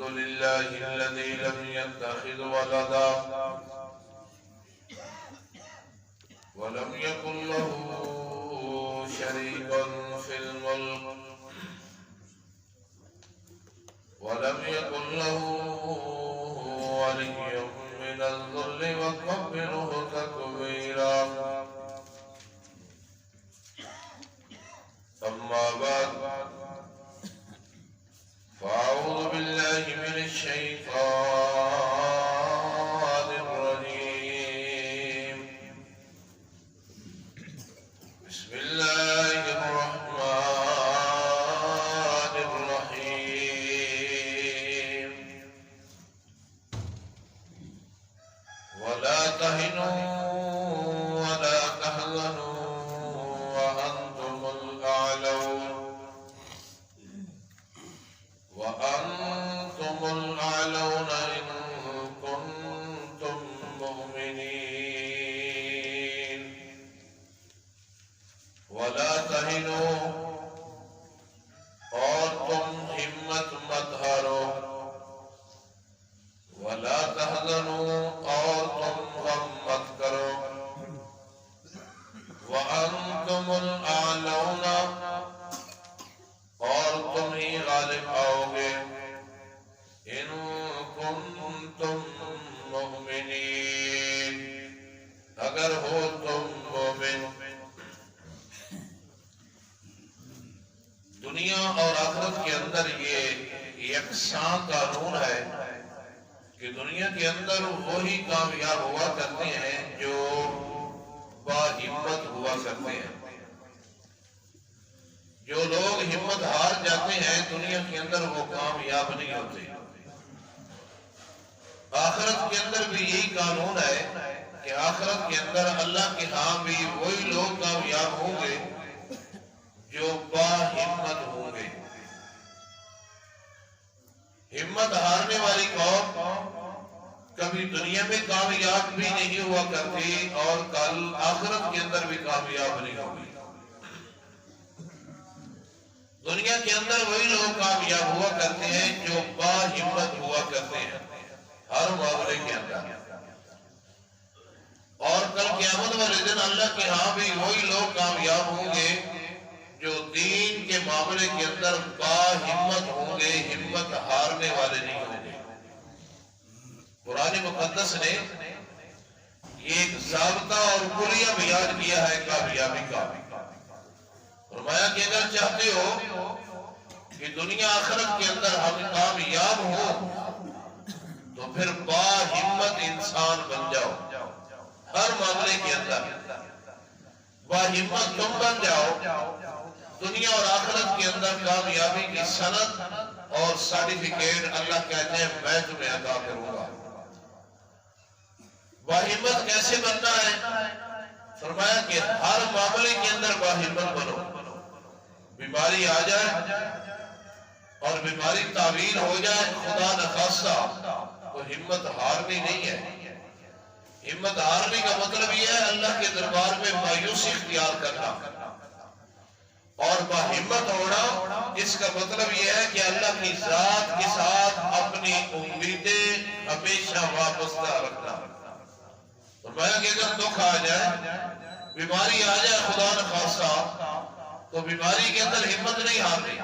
لله الذي لم يتخذ ولدا ولم يكن له شريك في الملك ولم يكن له ولي من الذل وكبره تكبيرا. أما بعد فأعوذ بالله من الشيطان الرجيم. بسم الله الرحمن الرحيم. ولا تهنوا ولا تحزنوا وأنتم الأعلون إن كنتم مؤمنين. ولا تهنوا اور تم ہمت مت ہارو. ولا تحزنوا اور تم غم مت کرو. وأنتم الأعلون اور تم ہی غالب آؤ گے. ان کنتم مؤمنین اگر ہو تم مومن. دنیا اور آخرت کے اندر یہ یکساں قانون ہے کہ دنیا کے اندر وہی کامیاب ہوا کرتے ہیں جو باہمت ہوا کرتے ہیں. جو لوگ ہمت ہار جاتے ہیں دنیا کے اندر وہ کامیاب نہیں ہوتے. آخرت کے اندر بھی یہی قانون ہے کہ آخرت کے اندر اللہ کے ہاں بھی وہی لوگ کامیاب ہوں گے جو باہمت ہوں گے. ہمت ہارنے والی قوم کبھی دنیا میں کامیاب بھی نہیں ہوا کرتی اور کل آخرت کے اندر بھی کامیاب نہیں ہوگی. دنیا کے اندر وہی لوگ کامیاب ہوا کرتے ہیں جو باہمت ہوا کرتے ہیں ہر معاملے کے اندر. اور کل قیامت والے دن اللہ کے ہاں بھی وہی لوگ کامیاب ہوں گے جو دین کے معاملے کے اندر باہمت ہوں گے, ہمت ہارنے والے نہیں ہوں گے. قرآن مقدس نے یہ ایک ضابطہ اور کلیہ بیان کیا ہے کامیابی کا. فرمایا کہ اگر چاہتے ہو کہ دنیا آخرت کے اندر ہم کامیاب ہوں تو پھر باہمت انسان بن جاؤ. ہر معاملے کے اندر باہمت تم بن جاؤ. دنیا اور آخرت کے اندر کامیابی کی سند اور سرٹیفکیٹ اللہ کہتے ہیں میں تمہیں عطا کروں گا. باہمت کیسے بننا ہے؟ فرمایا کہ ہر معاملے کے اندر باہمت بنو. بیماری آ جائے اور بیماری تعویل ہو جائے خدا نخواستہ تو ہمت ہارنی نہیں ہے. ہمت ہارنے کا مطلب یہ ہے اللہ کے دربار میں مایوسی اختیار کرنا. اور باہمت ہونا اس کا مطلب یہ ہے کہ اللہ کی ذات کے ساتھ اپنی امیدیں ہمیشہ وابستہ رکھنا. فرمایا کہ اگر دکھ آ جائے بیماری آ جائے خدا نخواستہ تو بیماری کے اندر ہمت نہیں ہارنی.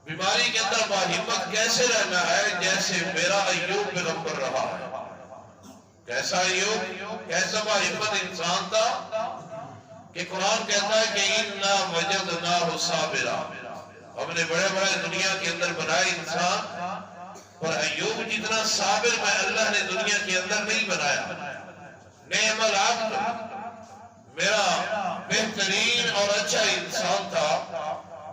بیماری کے اندر باہمت کیسے رہنا ہے؟ جیسے میرا ایوب پیغمبر رہا ہے. کیسا ایوب؟ کیسا باہمت انسان تھا کہ قرآن کہتا ہے کہ اِنَّا وَجَدْنَاهُ صَابِرًا. ہم نے بڑے بڑے دنیا کے اندر بنائے انسان پر ایوب جتنا صابر میں اللہ نے دنیا کے اندر نہیں بنایا. نعم العبد میرا بہترین اور اچھا انسان تھا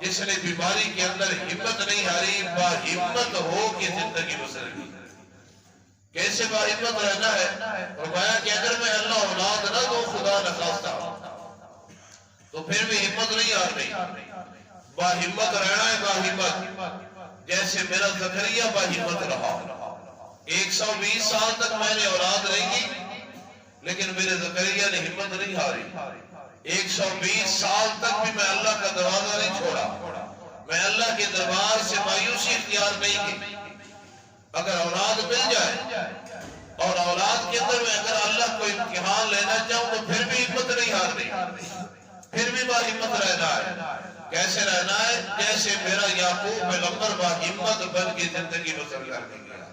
جس نے بیماری کے اندر ہمت نہیں ہاری, باہمت ہو کے زندگی بسر کی. کیسے باہمت رہنا ہے؟ فرمایا کہ اگر میں اللہ اولاد نہ دوں خدا نخواستہ تو پھر بھی ہمت نہیں ہارنی. باہمت رہنا ہے. باہمت جیسے میرا زکریا باہمت رہا. 120 سال تک میں نے اولاد نہیں کی لیکن میرے زکریا نے ہمت نہیں ہاری. 120 سال تک بھی میں اللہ کا دروازہ نہیں چھوڑا. میں اللہ کے دربار سے مایوسی اختیار نہیں کی. اگر اولاد مل جائے اور اولاد کے اندر میں اگر اللہ کو امتحان لینا چاہوں تو پھر بھی ہمت نہیں ہارنی، پھر بھی با ہمت رہنا ہے۔ کیسے رہنا ہے؟ جیسے میرا یعقوب پیغمبر با ہمت بن کی زندگی بسر کرنے گیا۔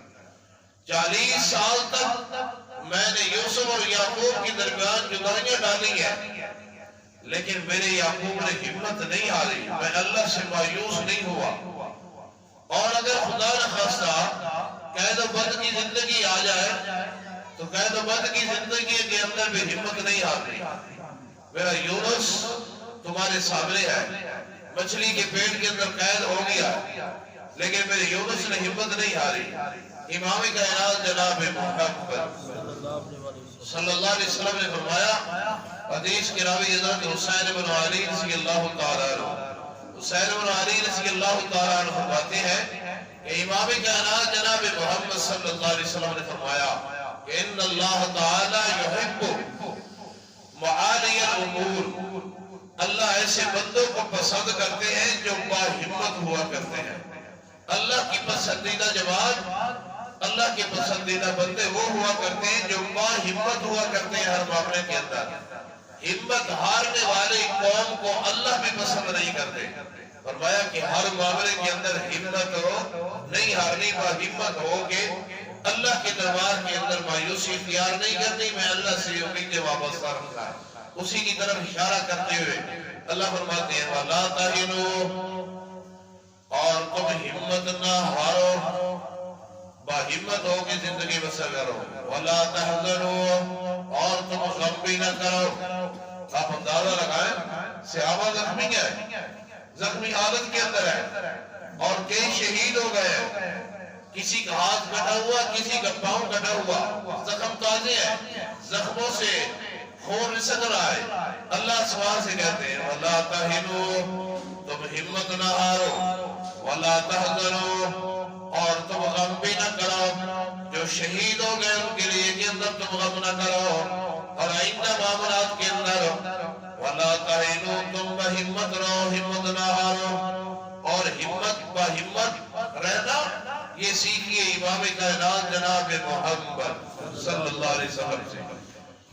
40 سال تک میں نے یوسف اور یعقوب کی درمیان جدائیاں ڈالی ہیں، لیکن میرے یعقوب نے ہمت نہیں ہاری، میں اللہ سے مایوس نہیں ہوا۔ اور اگر خدا نہ خواستہ قید و بند کی زندگی آ جائے تو قید و بند کی زندگی کے اندر بھی ہمت نہیں ہارنی۔ میرا یونس تمہارے سامنے ہے، مچھلی کے پیٹ کے اندر قید ہو گیا، لیکن میرے یونس نے ہمت نہیں ہاری۔ امام کائنات جناب محمد صلی اللہ علیہ وسلم نے فرمایا، حدیث کے راوی حضرت حسین بن علی رضی اللہ تعالیٰ عنہ، حسین بن علی رضی اللہ تعالیٰ عنہ فرماتے ہیں کہ امام کائنات جناب محمد صلی اللہ علیہ وسلم نے فرمایا کہ ان اللہ تعالیٰ یحب معالی الامور، اللہ ایسے بندوں کو پسند کرتے ہیں جو با ہمت ہوا کرتے ہیں۔ اللہ کی پسندیدہ جماعت، اللہ کے پسندیدہ بندے وہ ہوا کرتے ہیں جو با ہمت ہوا کرتے ہیں ہر معاملے کے اندر۔ ہمت ہارنے والے قوم کو اللہ بھی پسند نہیں کرتے۔ فرمایا کہ ہر معاملے کے اندر ہمت ہو، نہیں ہارنی، با ہمت ہو کہ اللہ کے دربار کے اندر مایوسی اختیار نہیں کرنی، میں اللہ سے امیدیں وابستہ رکھتا ہے۔ اسی کی طرف اشارہ کرتے ہوئے اللہ فرماتے ہیں وَلَا تَهِنُوا، اور تم ہمت نہ ہارو، با ہمت ہو کہ زندگی بسر کرو۔ وَلَا تَحْزَنُوا، اور تم غم بھی نہ کرو۔ آپ اندازہ لگائیں صحابہ زخمی ہے، زخمی حالت کے اندر ہے اور کئی شہید ہو گئے، کسی کا ہاتھ کٹا ہوا، کسی کا پاؤں کٹا ہوا، زخم تازے ہیں، زخموں سے خون رسک رہا ہے۔ اللہ سبحانہ سے کہتے ہیں وَلَا تَهِنُوا، تم ہمت نہ ہارو، وَلَا تَحْزَنُوا، اور تم غم بھی نہ کرو۔ جو شہید ہو گئے ان کے لیے کے اندر تم غم نہ کرو، اور آئندہ معاملات کے اندر وَلَا تَهِنُوا، تم بہمت رہو، ہمت نہ ہارو۔ اور ہمت بہمت رہنا یہ سیکھیے امام کائنات جناب محمد صلی اللہ علیہ وسلم سے۔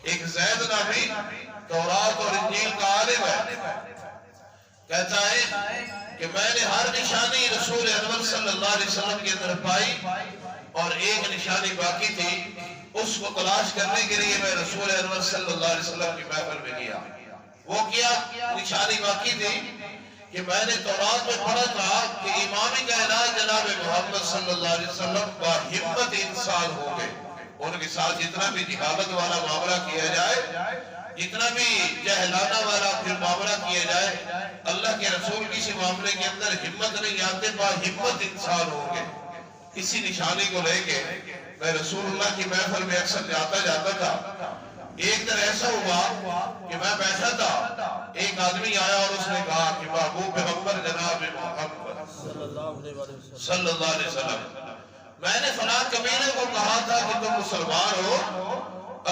ایک زید نبی تورات اور انجیل کا عالم ہے، کہتا ہے کہ میں نے ہر نشانی رسول انور صلی اللہ علیہ وسلم کے اندر پائی اور ایک نشانی باقی تھی، اس کو تلاش کرنے کے لیے میں رسول انور صلی اللہ علیہ وسلم کی محفل میں گیا۔ وہ کیا نشانی باقی تھی کہ میں نے تورات میں پڑھا تھا کہ امام کائنات جناب محمد صلی اللہ علیہ وسلم با ہمت انسان ہو گئے۔ ان کے ساتھ جتنا بھی جہالت والا معاملہ کیا جائے، جتنا بھی جہلانہ والا پھر معاملہ کیا جائے، اللہ کے رسول کسی معاملے کے اندر ہمت نہیں آتے، با ہمت انسان ہو گئے۔ اسی نشانی کو لے کے میں رسول اللہ کی محفل میں اکثر جاتا تھا۔ ایک دن ایسا ہوا کہ میں بیٹھا تھا، ایک آدمی آیا اور اس نے کہا کہ محبوب پیغمبر جناب محمد صلی اللہ علیہ وسلم، میں نے فلاں قبیلے کو کہا تھا کہ تم مسلمان ہو،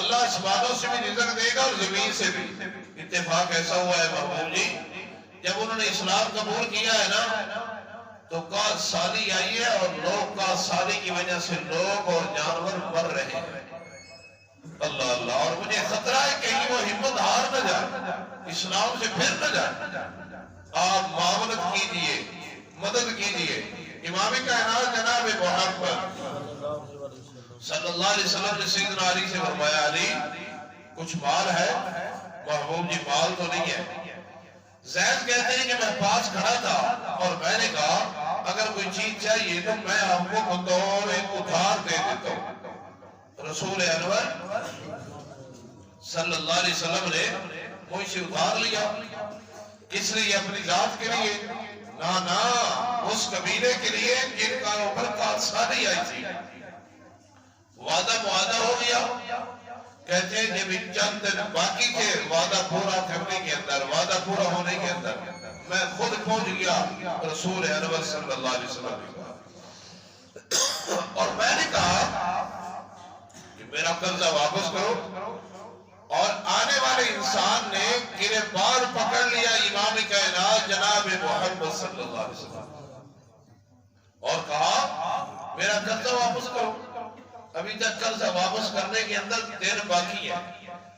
اللہ آسمانوں سے بھی رزق دے گا اور زمین سے بھی۔ اتفاق ایسا ہوا ہے محبوب جی، جب انہوں نے اسلام قبول کیا ہے نا تو کال سالی آئی ہے، اور لوگ کال سالی کی وجہ سے لوگ اور جانور مر رہے ہیں۔ اللہ اللہ، اور مجھے خطرہ ہے کہیں وہ ہمت ہار نہ جائے، اسلام سے پھر نہ جائے۔ آپ معاونت کیجئے، مدد کیجئے۔ امام کائنات جناب محمد صلی اللہ علیہ وسلم نے سیدنا علی سے فرمایا علی کچھ مال ہے؟ محبوب جی مال تو نہیں ہے۔ زید کہتے ہیں کہ میں پاس کھڑا تھا اور میں نے کہا اگر کوئی چیز چاہیے تو میں آپ کو بطور ایک ادھار دے دیتا ہوں۔ رسول انور صلی اللہ علیہ وسلم نے مجھ سے ادھار لیا، اس لیے اپنی ذات کے لیے نہ اس قبیلے کے لیے جن کا اوپر کالسانی آئی تھی۔ وعدہ معاہدہ ہو گیا، کہتے ہیں جب چند دن باقی تھے وعدہ پورا کرنے کے اندر، وعدہ پورا ہونے کے اندر میں خود پہنچ گیا رسول انور صلی اللہ علیہ وسلم اور میں نے کہا کہ میرا قرضہ واپس کرو، اور آنے والے انسان نے گرفتار پکڑ لیا امام کائنات جناب محمد صلی اللہ علیہ وسلم اور کہا میرا قرضہ واپس کرو، ابھی تک قرضہ واپس کرنے کے اندر دیر باقی ہے۔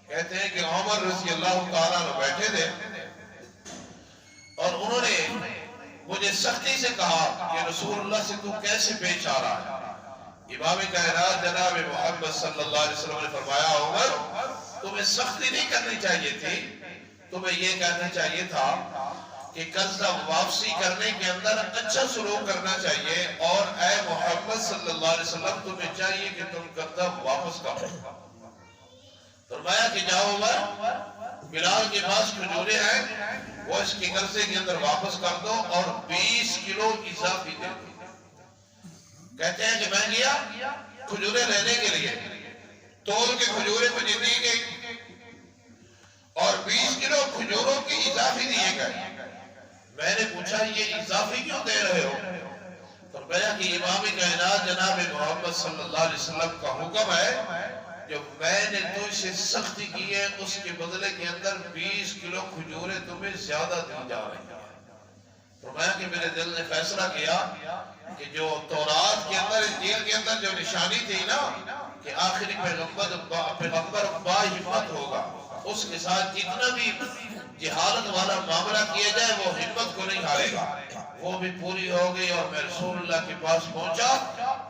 کہتے ہیں کہ عمر رضی اللہ تعالیٰ عنہ بیٹھے تھے اور انہوں نے مجھے سختی سے کہا کہ رسول اللہ سے تو کیسے پیش آ رہا ہے؟ امام کائنات جناب محمد صلی اللہ علیہ وسلم نے فرمایا عمر تمہیں سختی نہیں کرنی چاہیے تھی، تمہیں یہ کہنا چاہیے تھا کہ قرضہ واپسی کرنے کے اندر اچھا سلوک کرنا چاہیے، اور اے محمد صلی اللہ علیہ وسلم تمہیں چاہیے کہ تم قرضہ واپس کرو۔ فرمایا کہ جاؤ عمر، بلال کے پاس کھجوریں ہیں، وہ اس کے قرضے کے اندر واپس کر دو اور 20 کلو اضافی دے دو۔ کہتے ہیں کہ میں گیا کھجوریں لینے کے لیے، تول کے کھجوریں مجھے دی گئی اور 20 کلو کھجوروں کی اضافی دیے گئے۔ میں نے پوچھا یہ اضافی کیوں دے رہے ہو؟ فرمایا کہ امام کائنات جناب محمد صلی اللہ علیہ وسلم کا حکم ہے، جو میں نے تجھ سے سختی کی ہے اس کے بدلے کے اندر 20 کلو کھجوریں تمہیں زیادہ دی جا رہی ہیں۔ فرمایا کہ میرے دل نے فیصلہ کیا کہ جو تورات کے اندر انجیل کے اندر جو نشانی تھی نا کہ آخری پیغمبر با ہمت ہوگا، اس کے ساتھ جتنا بھی جہالت والا معاملہ کیا جائے وہ ہمت کو نہیں ہارے گا، وہ بھی پوری ہو گئی۔ اور میں رسول اللہ کے پاس پہنچا،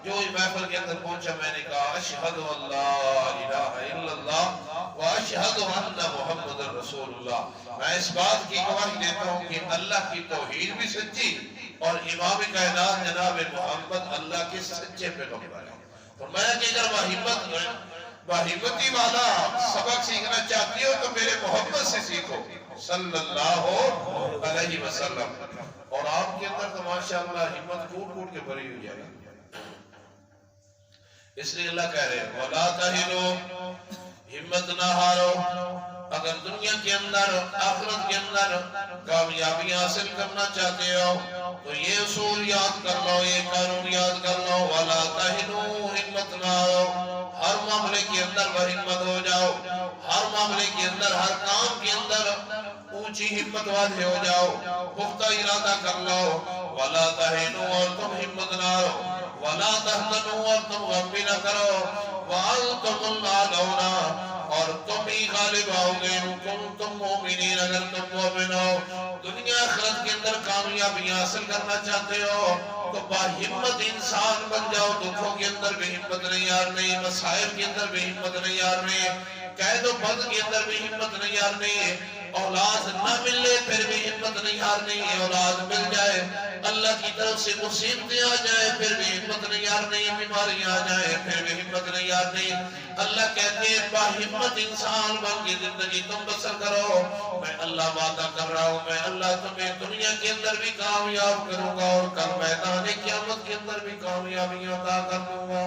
جو ہی محفل کے اندر پہنچا میں نے کہا اشہد ان لا الہ الا اللہ و اشہد ان محمد رسول اللہ۔ میں اس بات کی گواہی دیتا ہوں کہ اللہ کی توحید بھی سچی اور امام کائنات جناب محمد اللہ کے سچے پیغمبر ہیں۔ فرمایا کہ اگر باہمتی والا سبق سیکھنا چاہتی ہو تو میرے محمد سے سیکھو صلی اللہ علیہ وسلم۔ اور آپ کے اندر تو ماشاءاللہ ہمت کوٹ کوٹ کے بھری ہوئی جائے گی۔ اس لیے اللہ کہہ رہے ہیں وَلَا تَهِنُوا، ہمت نہ ہارو۔ اگر دنیا کے اندر آخرت کے اندر کامیابی حاصل کرنا چاہتے ہو تو یہ اصول یاد کر لو، یہ قانون یاد کر لو، وَلَا تَهِنُوا، ہمت نہ ہارو۔ ہر معاملے کے اندر وہ ہمت ہو جاؤ، ہر معاملے کے اندر ہر کام کے اندر اونچی ہمت والے ہو جاؤ، پختہ ارادہ کر لو۔ وَلَا تَهِنُوا، اور تم ہمت نہ ہارو، وَلَا تَحْزَنُوا، اور تم غم بھی نہ کرو، وَأَنْتُمُ الْأَعْلَوْنَ، اور تم ہی غالب آؤ گے ان کنتم مومنین، اگر تم مومن ہو۔ دنیا آخرت کے اندر کامیابی حاصل کرنا چاہتے ہو تو باہمت انسان بن جاؤ۔ دکھوں کے اندر بھی ہمت نہیں ہارنی، مسائل کے اندر بھی ہمت نہیں ہارنی، قید و بند کے اندر بھی ہمت نہیں ہارنی، اولاد نہ ملے پھر بھی ہمت نہیں ہارنی، اولاد مل جائے، اللہ کی طرف سے مصیبتیں آ جائے پھر بھی ہمت نہیں ہارنی، بیماریاں آ جائے پھر بھی ہمت نہیں ہارنی۔ اللہ کہتے ہیں باہمت انسان بن کے زندگی تم بسر کرو، میں اللہ وعدہ کر رہا ہوں، میں اللہ تمہیں دنیا کے اندر بھی کامیاب کروں گا اور کل میدان قیامت کے اندر بھی کامیابی عطا کر دوں گا۔